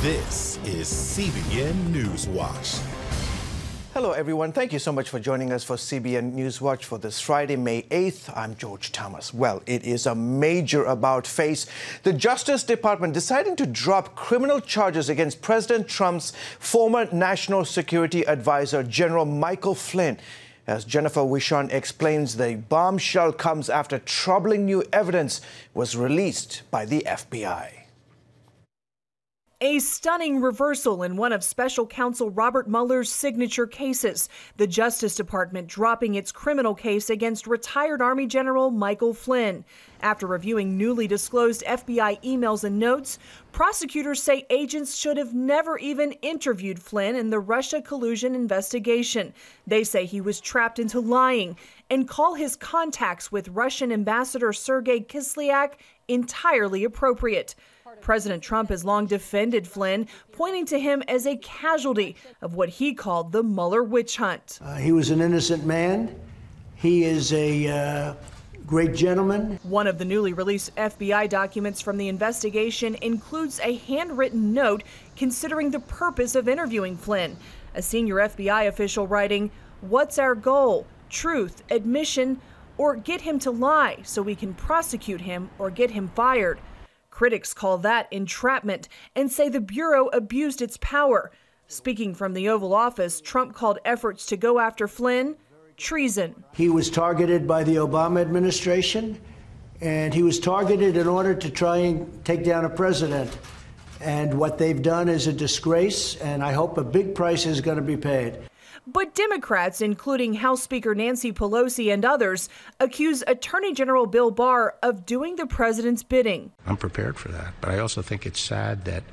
This is CBN NewsWatch. Hello, everyone. Thank you so much for joining us for CBN NewsWatch for this Friday, May 8th. I'm George Thomas. Well, it is a major about-face. The Justice Department deciding to drop criminal charges against President Trump's former National Security Advisor, General Michael Flynn. As Jennifer Wishon explains, the bombshell comes after troubling new evidence was released by the FBI. A stunning reversal in one of special counsel Robert Mueller's signature cases. The Justice Department dropping its criminal case against retired Army General Michael Flynn. After reviewing newly disclosed FBI emails and notes, prosecutors say agents should have never even interviewed Flynn in the Russia collusion investigation. They say he was trapped into lying and call his contacts with Russian Ambassador Sergei Kislyak entirely appropriate. President Trump has long defended Flynn, pointing to him as a casualty of what he called the Mueller witch hunt. He was an innocent man. He is a great gentleman. One of the newly released FBI documents from the investigation includes a handwritten note considering the purpose of interviewing Flynn. A senior FBI official writing, "What's our goal? Truth, admission, or get him to lie so we can prosecute him or get him fired." Critics call that entrapment and say the Bureau abused its power. Speaking from the Oval Office, Trump called efforts to go after Flynn treason. He was targeted by the Obama administration, and he was targeted in order to try and take down a president. And what they've done is a disgrace, and I hope a big price is going to be paid. But Democrats, including House Speaker Nancy Pelosi and others, accuse Attorney General Bill Barr of doing the president's bidding. I'm prepared for that, but I also think it's sad that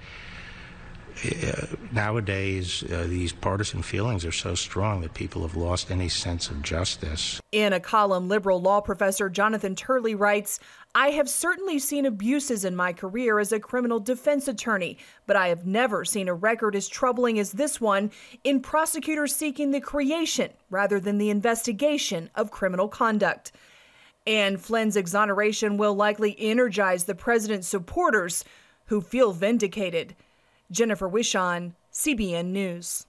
nowadays these partisan feelings are so strong that people have lost any sense of justice. In a column, liberal law professor Jonathan Turley writes, "I have certainly seen abuses in my career as a criminal defense attorney, but I have never seen a record as troubling as this one in prosecutors seeking the creation rather than the investigation of criminal conduct." And Flynn's exoneration will likely energize the president's supporters who feel vindicated. Jennifer Wishon, CBN News.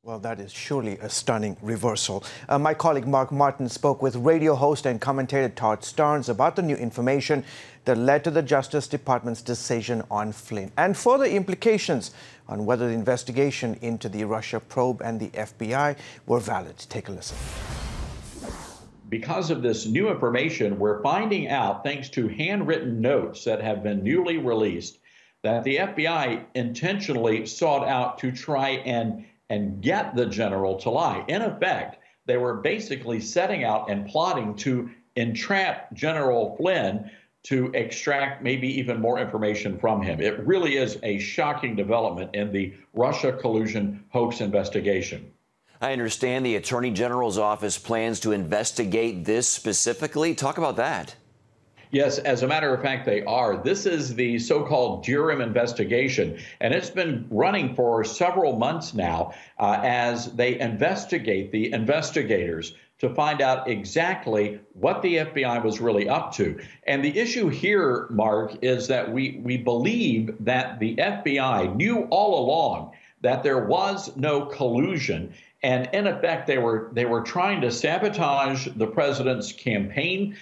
Well, that is surely a stunning reversal. My colleague Mark Martin spoke with radio host and commentator Todd Starnes about the new information that led to the Justice Department's decision on Flynn and further implications on whether the investigation into the Russia probe and the FBI were valid. Take a listen. Because of this new information, we're finding out, thanks to handwritten notes that have been newly released, that the FBI intentionally sought out to try and get the general to lie. In effect, they were basically setting out and plotting to entrap General Flynn to extract maybe even more information from him. It really is a shocking development in the Russia collusion hoax investigation. I understand the Attorney General's office plans to investigate this specifically. Talk about that. Yes, as a matter of fact, they are. This is the so-called Durham investigation, and it's been running for several months now as they investigate the investigators to find out exactly what the FBI was really up to. And the issue here, Mark, is that we believe that the FBI knew all along that there was no collusion. And in effect, they were trying to sabotage the president's campaign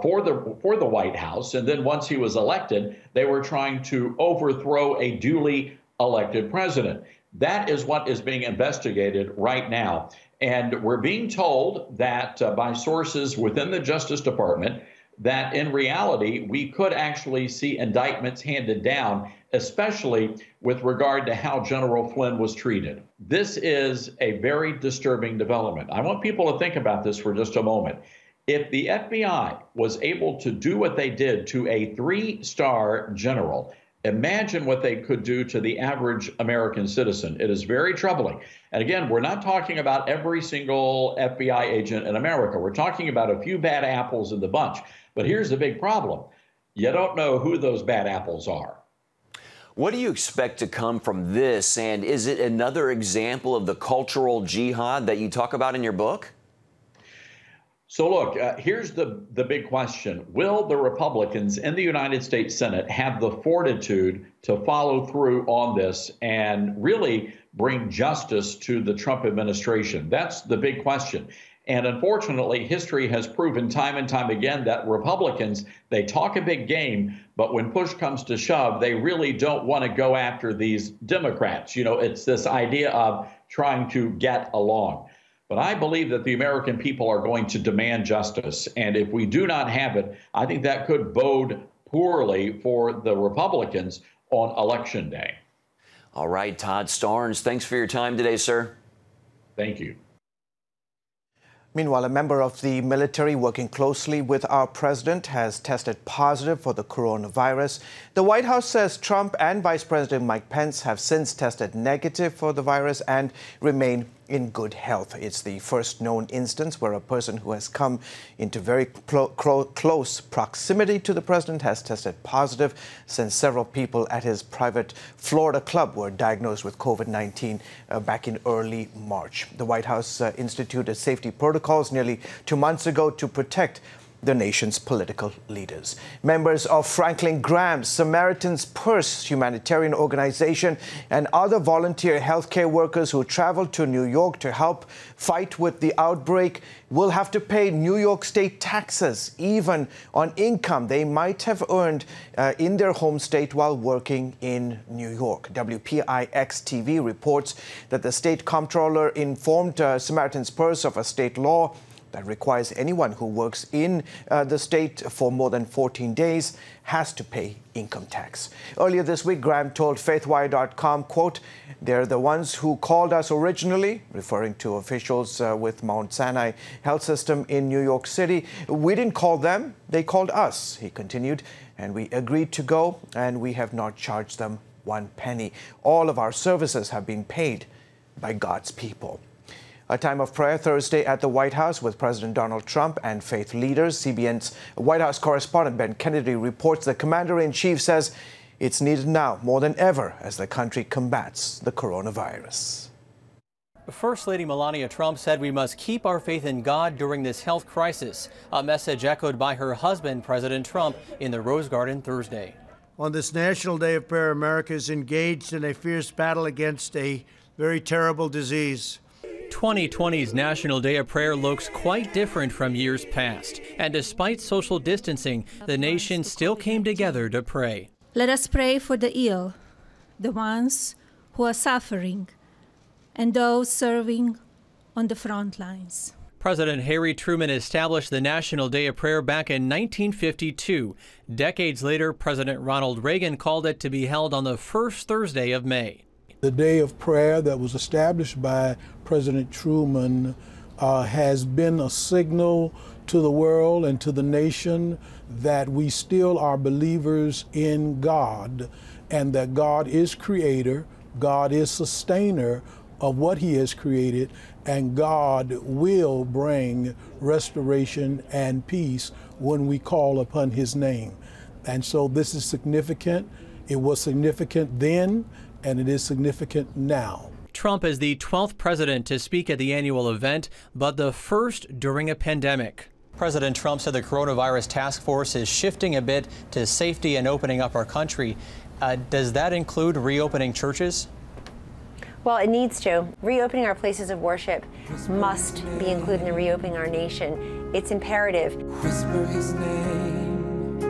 for the White House. And then once he was elected, they were trying to overthrow a duly elected president. That is what is being investigated right now. And we're being told that by sources within the Justice Department that in reality, we could actually see indictments handed down, especially with regard to how General Flynn was treated. This is a very disturbing development. I want people to think about this for just a moment. If the FBI was able to do what they did to a 3-star general, imagine what they could do to the average American citizen. It is very troubling. And again, we're not talking about every single FBI agent in America. We're talking about a few bad apples in the bunch. But here's the big problem. You don't know who those bad apples are. What do you expect to come from this? And is it another example of the cultural jihad that you talk about in your book? So look, here's the big question. Will the Republicans in the United States Senate have the fortitude to follow through on this and really bring justice to the Trump administration? That's the big question. And unfortunately, history has proven time and time again that Republicans, they talk a big game, but when push comes to shove, they really don't want to go after these Democrats. You know, it's this idea of trying to get along. But I believe that the American people are going to demand justice. And if we do not have it, I think that could bode poorly for the Republicans on Election Day. All right, Todd Starnes, thanks for your time today, sir. Thank you. Meanwhile, a member of the military working closely with our president has tested positive for the coronavirus. The White House says Trump and Vice President Mike Pence have since tested negative for the virus and remain in good health. It's the first known instance where a person who has come into very close proximity to the president has tested positive since several people at his private Florida club were diagnosed with COVID-19 back in early March. The White House instituted safety protocols nearly 2 months ago to protect the nation's political leaders. Members of Franklin Graham's Samaritan's Purse humanitarian organization and other volunteer healthcare workers who traveled to New York to help fight with the outbreak will have to pay New York state taxes, even on income they might have earned in their home state while working in New York. WPIX-TV reports that the state comptroller informed Samaritan's Purse of a state law that requires anyone who works in the state for more than 14 days has to pay income tax. Earlier this week, Graham told FaithWire.com, quote, "They're the ones who called us originally," referring to officials with Mount Sinai Health System in New York City. "We didn't call them, they called us," he continued, "and we agreed to go, and we have not charged them 1 penny. All of our services have been paid by God's people." A time of prayer Thursday at the White House with President Donald Trump and faith leaders. CBN's White House correspondent Ben Kennedy reports the commander-in-chief says it's needed now more than ever as the country combats the coronavirus. First Lady Melania Trump said we must keep our faith in God during this health crisis, a message echoed by her husband, President Trump, in the Rose Garden Thursday. On this National Day of Prayer, America is engaged in a fierce battle against a very terrible disease. 2020's National Day of Prayer looks quite different from years past. And despite social distancing, the nation still came together to pray. Let us pray for the ill, the ones who are suffering, and those serving on the front lines. President Harry Truman established the National Day of Prayer back in 1952. Decades later, President Ronald Reagan called it to be held on the first Thursday of May. The Day of Prayer that was established by President Truman has been a signal to the world and to the nation that we still are believers in God and that God is creator, God is sustainer of what he has created, and God will bring restoration and peace when we call upon his name. And so this is significant. It was significant then, and it is significant now. Trump is the 12th president to speak at the annual event, but the first during a pandemic. President Trump said the coronavirus task force is shifting a bit to safety and opening up our country. Does that include reopening churches? Well, it needs to. Reopening our places of worship must be included in reopening our nation. It's imperative. Whisper his name,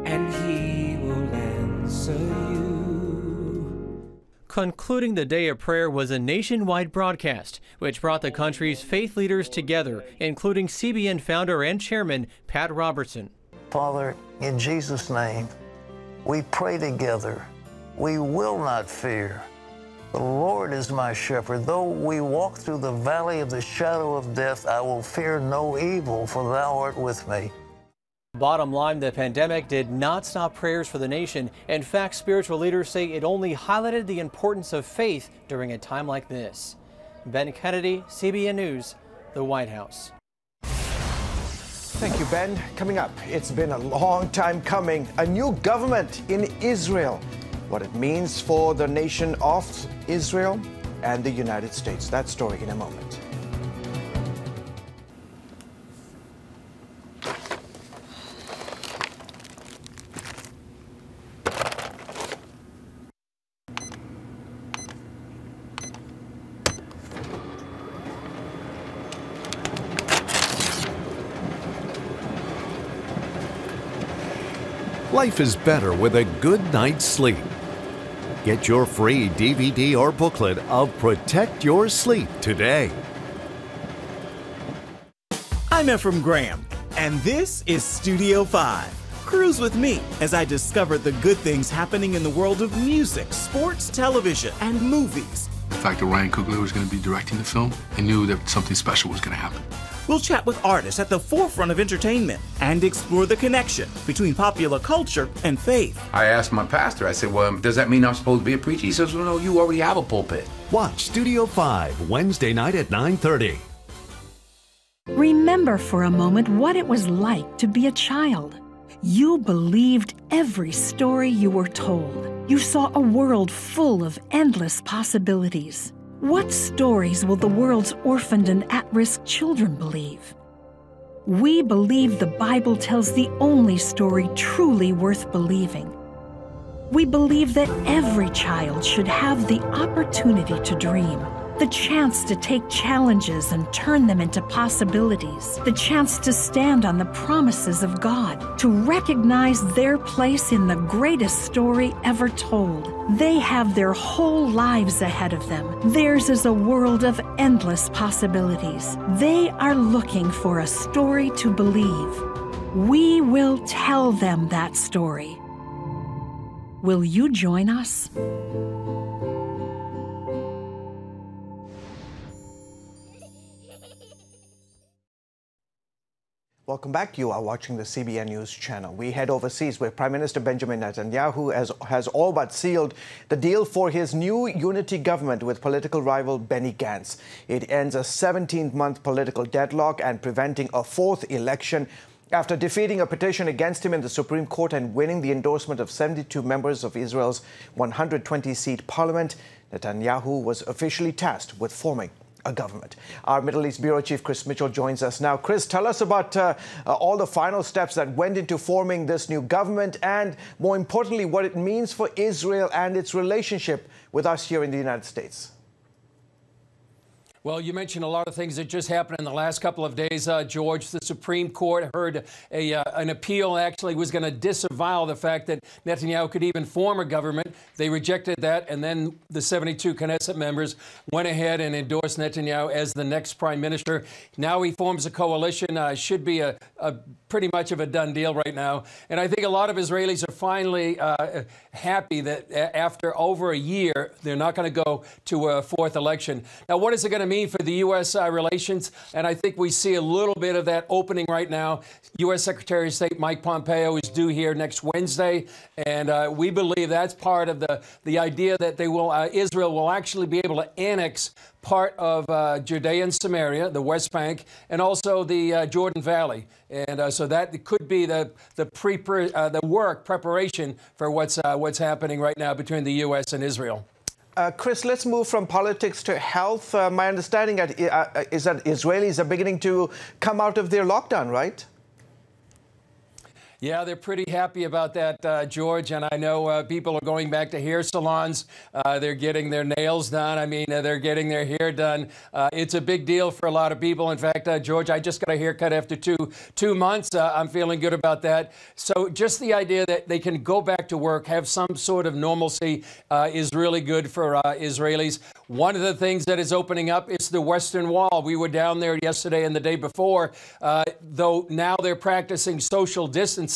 and he will answer you. Concluding the Day of Prayer was a nationwide broadcast, which brought the country's faith leaders together, including CBN founder and chairman Pat Robertson. Father, in Jesus' name, we pray together. We will not fear. The Lord is my shepherd. Though we walk through the valley of the shadow of death, I will fear no evil, for thou art with me. Bottom line, the pandemic did not stop prayers for the nation. In fact, spiritual leaders say it only highlighted the importance of faith during a time like this. Ben Kennedy, CBN News, the White House. Thank you, Ben. Coming up, it's been a long time coming. A new government in Israel. What it means for the nation of Israel and the United States. That story in a moment. Life is better with a good night's sleep. Get your free DVD or booklet of Protect Your Sleep today. I'm Ephraim Graham, and this is Studio 5. Cruise with me as I discover the good things happening in the world of music, sports, television, and movies. The fact that Ryan Coogler was going to be directing the film, I knew that something special was going to happen. We'll chat with artists at the forefront of entertainment and explore the connection between popular culture and faith. I asked my pastor, I said, well, does that mean I'm supposed to be a preacher? He says, well, no, you already have a pulpit. Watch Studio 5 Wednesday night at 9:30. Remember for a moment what it was like to be a child. You believed every story you were told. You saw a world full of endless possibilities. What stories will the world's orphaned and at-risk children believe? We believe the Bible tells the only story truly worth believing. We believe that every child should have the opportunity to dream, the chance to take challenges and turn them into possibilities, the chance to stand on the promises of God, to recognize their place in the greatest story ever told. They have their whole lives ahead of them. Theirs is a world of endless possibilities. They are looking for a story to believe. We will tell them that story. Will you join us? Welcome back. You are watching the CBN News Channel. We head overseas where Prime Minister Benjamin Netanyahu has all but sealed the deal for his new unity government with political rival Benny Gantz. It ends a 17-month political deadlock and preventing a fourth election. After defeating a petition against him in the Supreme Court and winning the endorsement of 72 members of Israel's 120-seat parliament, Netanyahu was officially tasked with forming a government. Our Middle East Bureau Chief Chris Mitchell joins us now. Chris, tell us about all the final steps that went into forming this new government and, more importantly, what it means for Israel and its relationship with us here in the United States. Well, you mentioned a lot of things that just happened in the last couple of days, George. The Supreme Court heard an appeal, actually was going to disavow the fact that Netanyahu could even form a government. They rejected that, and then the 72 Knesset members went ahead and endorsed Netanyahu as the next prime minister. Now he forms a coalition. Should be a pretty much of a done deal right now. And I think a lot of Israelis are finally happy that after over a year, they're not going to go to a fourth election. Now, what is it going to mean for the U.S. relations? And I think we see a little bit of that opening right now. U.S. Secretary of State Mike Pompeo is due here next Wednesday, and we believe that's part of the idea that they will Israel will actually be able to annex part of Judea and Samaria, the West Bank, and also the Jordan Valley. And so that could be the preparation for what's happening right now between the U.S. and Israel. Chris, let's move from politics to health. My understanding is that Israelis are beginning to come out of their lockdown, right? Yeah, they're pretty happy about that, George. And I know people are going back to hair salons. They're getting their nails done. I mean, they're getting their hair done. It's a big deal for a lot of people. In fact, George, I just got a haircut after two months. I'm feeling good about that. So just the idea that they can go back to work, have some sort of normalcy is really good for Israelis. One of the things that is opening up is the Western Wall. We were down there yesterday and the day before, though now they're practicing social distancing,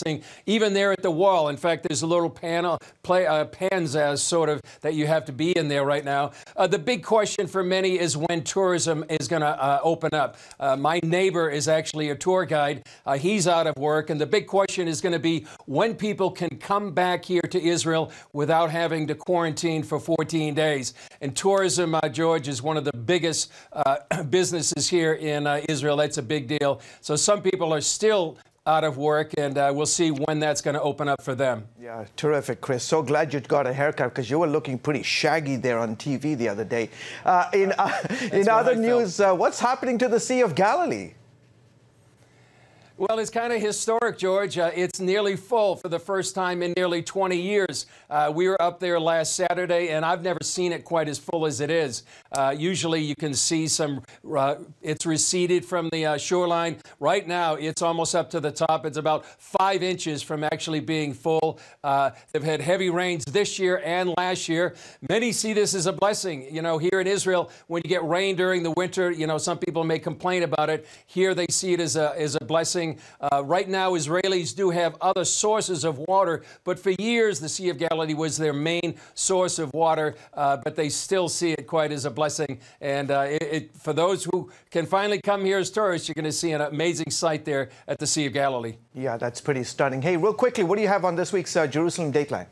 even there at the wall. In fact, there's a little pans as sort of that you have to be in there right now. The big question for many is when tourism is going to open up. My neighbor is actually a tour guide. He's out of work. And the big question is going to be when people can come back here to Israel without having to quarantine for 14 days. And tourism, George, is one of the biggest businesses here in Israel. That's a big deal. So some people are still out of work, and we'll see when that's going to open up for them. Yeah, terrific, Chris. So glad you got a haircut because you were looking pretty shaggy there on TV the other day. In other news, what's happening to the Sea of Galilee? Well, it's kind of historic, George. It's nearly full for the first time in nearly 20 years. We were up there last Saturday, and I've never seen it quite as full as it is. Usually you can see some, it's receded from the shoreline. Right now, it's almost up to the top. It's about 5 inches from actually being full. They've had heavy rains this year and last year. Many see this as a blessing. You know, here in Israel, when you get rain during the winter, you know, some people may complain about it. Here they see it as a blessing. Right now, Israelis do have other sources of water, but for years, the Sea of Galilee was their main source of water, but they still see it quite as a blessing. And for those who can finally come here as tourists, you're going to see an amazing sight there at the Sea of Galilee. Yeah, that's pretty stunning. Hey, real quickly, what do you have on this week's Jerusalem Dateline?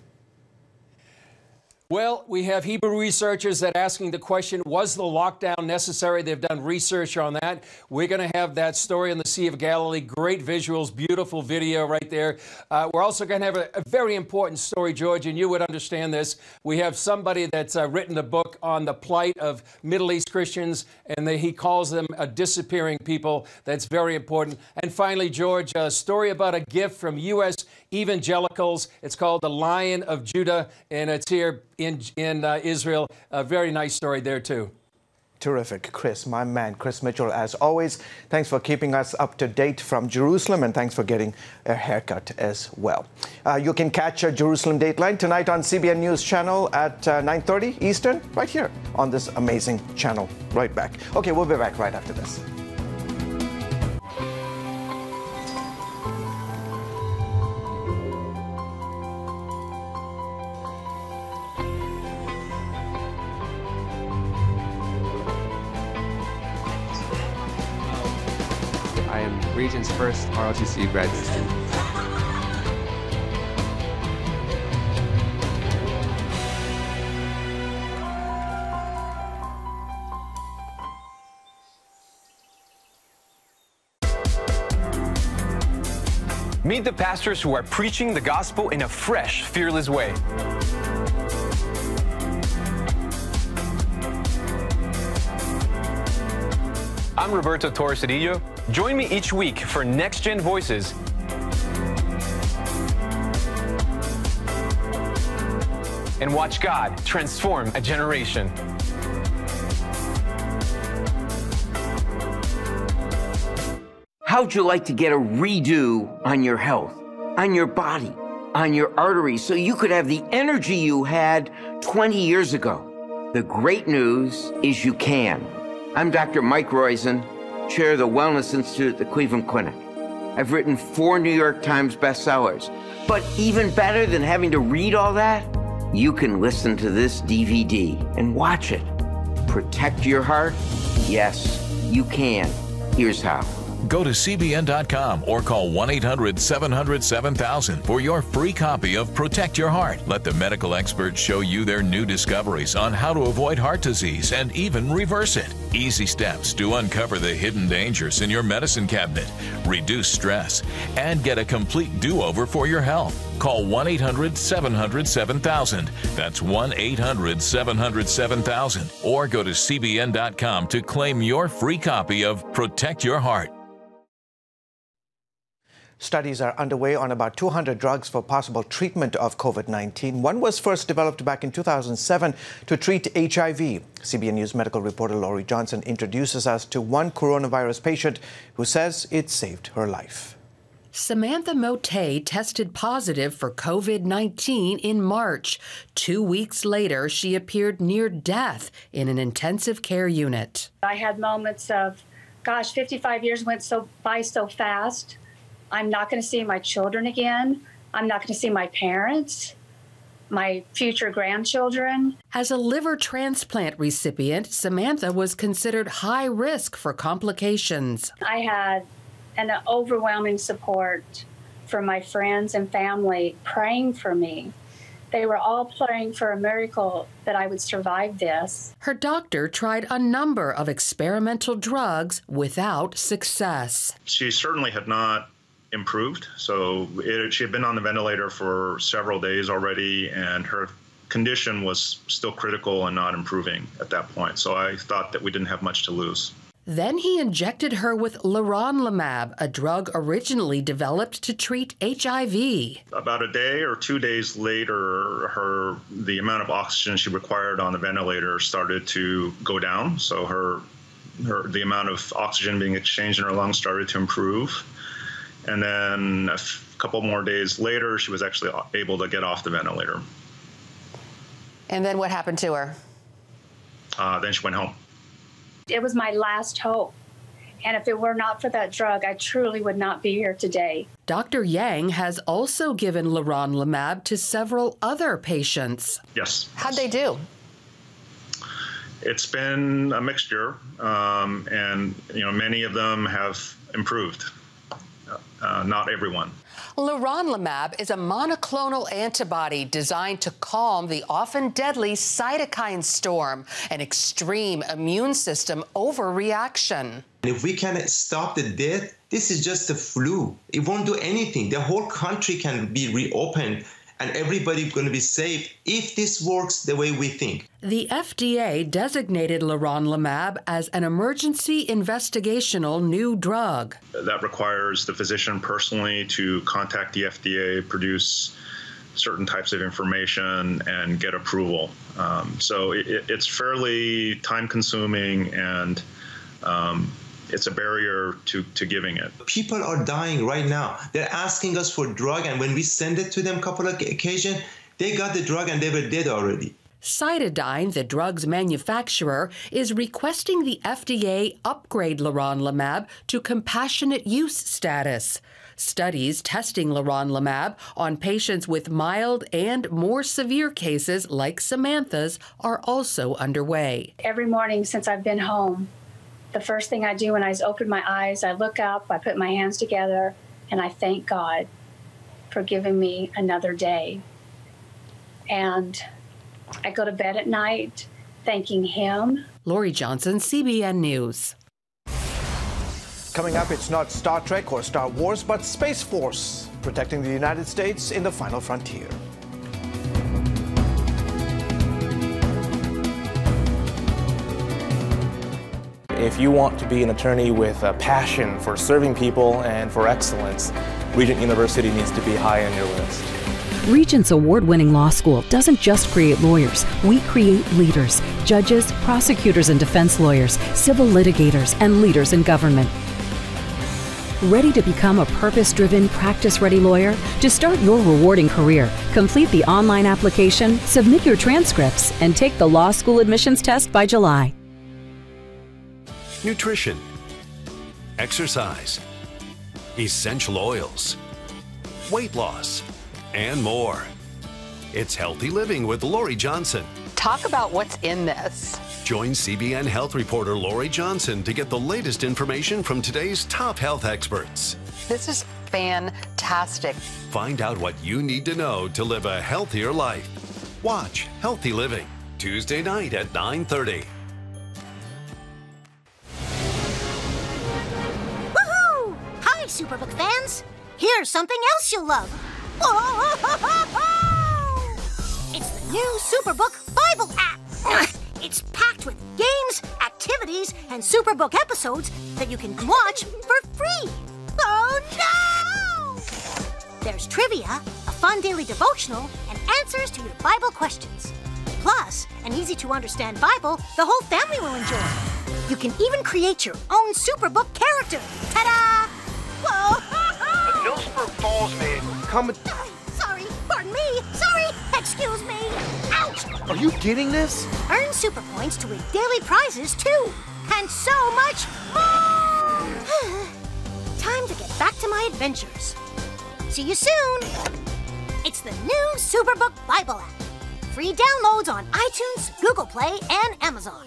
Well, we have Hebrew researchers that are asking the question, was the lockdown necessary? They've done research on that. We're going to have that story on the Sea of Galilee. Great visuals, beautiful video right there. We're also going to have a very important story, George, and you would understand this. We have somebody that's written a book on the plight of Middle East Christians, and he calls them a disappearing people. That's very important. And finally, George, a story about a gift from U.S. evangelicals. It's called The Lion of Judah, and it's here in Israel. A very nice story there, too. Terrific. Chris, my man, Chris Mitchell, as always, thanks for keeping us up to date from Jerusalem, and thanks for getting a haircut as well. You can catch a Jerusalem Dateline tonight on CBN News Channel at 9:30 Eastern, right here on this amazing channel. Right back. Okay, we'll be back right after this. I am Region's first ROTC graduate student. Meet the pastors who are preaching the gospel in a fresh, fearless way. I'm Roberto Torresadillo. Join me each week for Next Gen Voices. And watch God transform a generation. How'd you like to get a redo on your health, on your body, on your arteries, so you could have the energy you had 20 years ago? The great news is you can. I'm Dr. Mike Roizen, chair of the Wellness Institute at the Cleveland Clinic. I've written 4 New York Times bestsellers. But even better than having to read all that, you can listen to this DVD and watch it. Protect your heart? Yes, you can. Here's how. Go to CBN.com or call 1-800-700-7000 for your free copy of Protect Your Heart. Let the medical experts show you their new discoveries on how to avoid heart disease and even reverse it. Easy steps to uncover the hidden dangers in your medicine cabinet, reduce stress, and get a complete do-over for your health. Call 1-800-700-7000. That's 1-800-700-7000. Or go to CBN.com to claim your free copy of Protect Your Heart. Studies are underway on about 200 drugs for possible treatment of COVID-19. One was first developed back in 2007 to treat HIV. CBN News medical reporter Laurie Johnson introduces us to one coronavirus patient who says it saved her life. Samantha Motet tested positive for COVID-19 in March. 2 weeks later, she appeared near death in an intensive care unit. I had moments of, gosh, 55 years went by so fast. I'm not going to see my children again. I'm not going to see my parents, my future grandchildren. As a liver transplant recipient, Samantha was considered high risk for complications. I had an overwhelming support from my friends and family praying for me. They were all praying for a miracle that I would survive this. Her doctor tried a number of experimental drugs without success. She certainly had not improved. So she had been on the ventilator for several days already, and her condition was still critical and not improving at that point. So I thought that we didn't have much to lose. Then he injected her with leronlimab, a drug originally developed to treat HIV. About a day or 2 days later, the amount of oxygen she required on the ventilator started to go down. So the amount of oxygen being exchanged in her lungs started to improve. And then a couple more days later, she was actually able to get off the ventilator. And then what happened to her? Then she went home. It was my last hope. And if it were not for that drug, I truly would not be here today. Dr. Yang has also given leronlimab to several other patients. Yes. How'd they do? It's been a mixture, and many of them have improved. Not everyone. Leronlimab is a monoclonal antibody designed to calm the often deadly cytokine storm, an extreme immune system overreaction. If we can stop the death, this is just the flu. It won't do anything. The whole country can be reopened and everybody's going to be safe if this works the way we think. The FDA designated leronlimab as an emergency investigational new drug. That requires the physician personally to contact the FDA, produce certain types of information, and get approval. So it's fairly time-consuming, and it's a barrier to giving it. People are dying right now. They're asking us for drug, and when we send it to them a couple of occasions, they got the drug and they were dead already. Cytidine, the drug's manufacturer, is requesting the FDA upgrade leronlimab to compassionate use status. Studies testing leronlimab on patients with mild and more severe cases like Samantha's are also underway. Every morning since I've been home, the first thing I do when I open my eyes, I look up, I put my hands together, and I thank God for giving me another day. And I go to bed at night thanking Him. Lori Johnson, CBN News. Coming up, it's not Star Trek or Star Wars, but Space Force, protecting the United States in the final frontier. If you want to be an attorney with a passion for serving people and for excellence, Regent University needs to be high on your list. Regent's award-winning law school doesn't just create lawyers. We create leaders, judges, prosecutors and defense lawyers, civil litigators, and leaders in government. Ready to become a purpose-driven, practice-ready lawyer? To start your rewarding career, complete the online application, submit your transcripts, and take the law school admissions test by July. Nutrition, exercise, essential oils, weight loss, and more. It's Healthy Living with Lori Johnson. Talk about what's in this. Join CBN health reporter Lori Johnson to get the latest information from today's top health experts. This is fantastic. Find out what you need to know to live a healthier life. Watch Healthy Living, Tuesday night at 9:30. Woohoo! Hi, Superbook fans. Here's something else you'll love. It's the new Superbook Bible app. It's packed with games, activities, and Superbook episodes that you can watch for free. Oh no! There's trivia, a fun daily devotional, and answers to your Bible questions. Plus, an easy-to-understand Bible the whole family will enjoy. You can even create your own Superbook character. Ta-da! Whoa! Millsburg Falls man. Sorry, pardon me. Sorry, excuse me. Ouch! Are you getting this? Earn super points to win daily prizes too, and so much more. Time to get back to my adventures. See you soon. It's the new Superbook Bible app. Free downloads on iTunes, Google Play, and Amazon.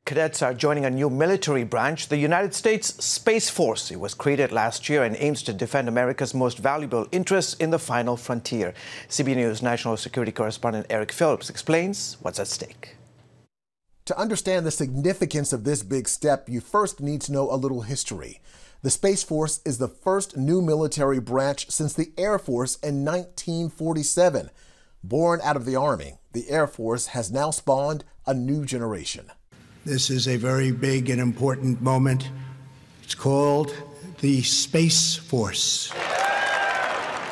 Cadets are joining a new military branch, the United States Space Force. It was created last year and aims to defend America's most valuable interests in the final frontier. CBN News national security correspondent Eric Phillips explains what's at stake. To understand the significance of this big step, you first need to know a little history. The Space Force is the first new military branch since the Air Force in 1947. Born out of the Army, the Air Force has now spawned a new generation. This is a very big and important moment. It's called the Space Force.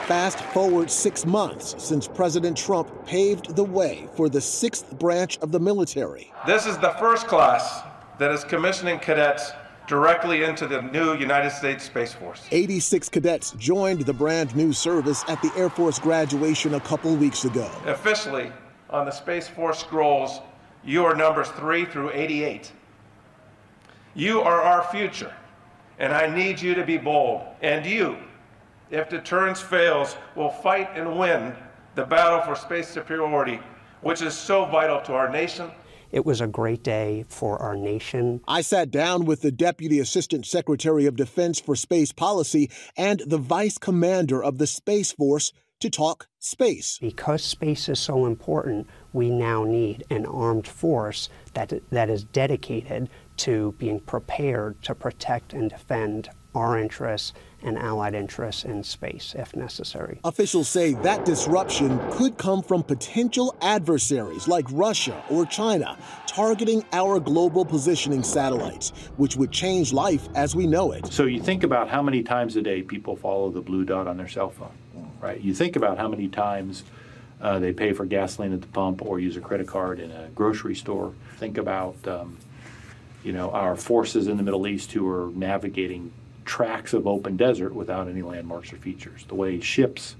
Fast forward 6 months since President Trump paved the way for the 6th branch of the military. This is the first class that is commissioning cadets directly into the new United States Space Force. 86 cadets joined the brand new service at the Air Force graduation a couple weeks ago. Officially, on the Space Force scrolls, you are numbers 3 through 88. You are our future, and I need you to be bold. And you, if deterrence fails, will fight and win the battle for space superiority, which is so vital to our nation. It was a great day for our nation. I sat down with the Deputy Assistant Secretary of Defense for Space Policy and the Vice Commander of the Space Force to talk space. Because space is so important, we now need an armed force that is dedicated to being prepared to protect and defend our interests and allied interests in space if necessary. Officials say that disruption could come from potential adversaries like Russia or China targeting our global positioning satellites, which would change life as we know it. So you think about how many times a day people follow the blue dot on their cell phone, right? You think about how many times they pay for gasoline at the pump or use a credit card in a grocery store. Think about our forces in the Middle East who are navigating tracts of open desert without any landmarks or features, the way ships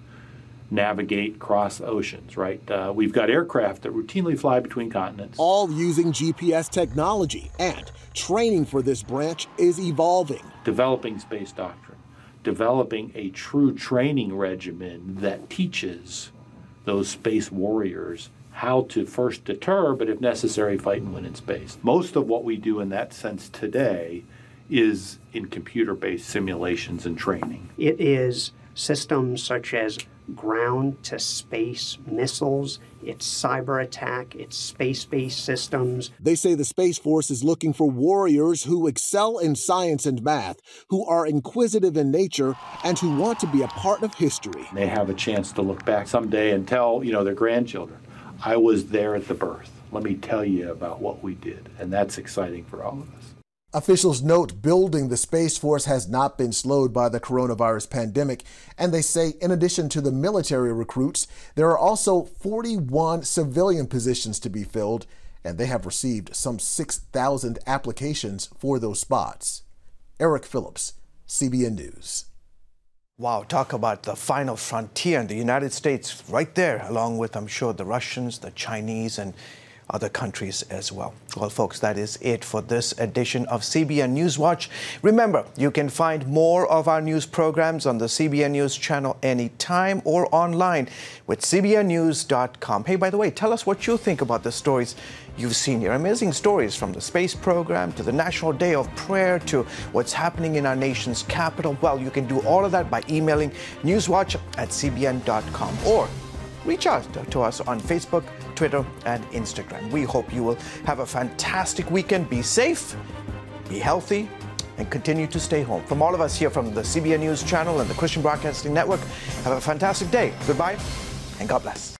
navigate across oceans, right? We've got aircraft that routinely fly between continents. All using GPS technology, and training for this branch is evolving. Developing space doctrine, developing a true training regimen that teaches those space warriors how to first deter, but if necessary, fight and win in space. Most of what we do in that sense today is in computer-based simulations and training. It is systems such as ground-to-space missiles, it's cyber attack, it's space-based systems. They say the Space Force is looking for warriors who excel in science and math, who are inquisitive in nature, and who want to be a part of history. They have a chance to look back someday and tell, their grandchildren, I was there at the birth. Let me tell you about what we did. And that's exciting for all of us. Officials note building the Space Force has not been slowed by the coronavirus pandemic, and they say in addition to the military recruits, there are also 41 civilian positions to be filled, and they have received some 6,000 applications for those spots. Eric Phillips, CBN News. Wow, talk about the final frontier in the United States right there, along with, I'm sure, the Russians, the Chinese, and other countries as well. Well, folks, that is it for this edition of CBN NewsWatch. Remember, you can find more of our news programs on the CBN News Channel anytime or online with cbnnews.com. Hey, by the way, tell us what you think about the stories you've seen here. Amazing stories from the space program to the National Day of Prayer to what's happening in our nation's capital. Well, you can do all of that by emailing newswatch@cbn.com or reach out to us on Facebook, Twitter, and Instagram. We hope you will have a fantastic weekend. Be safe, be healthy, and continue to stay home. From all of us here from the CBN News Channel and the Christian Broadcasting Network, have a fantastic day. Goodbye, and God bless.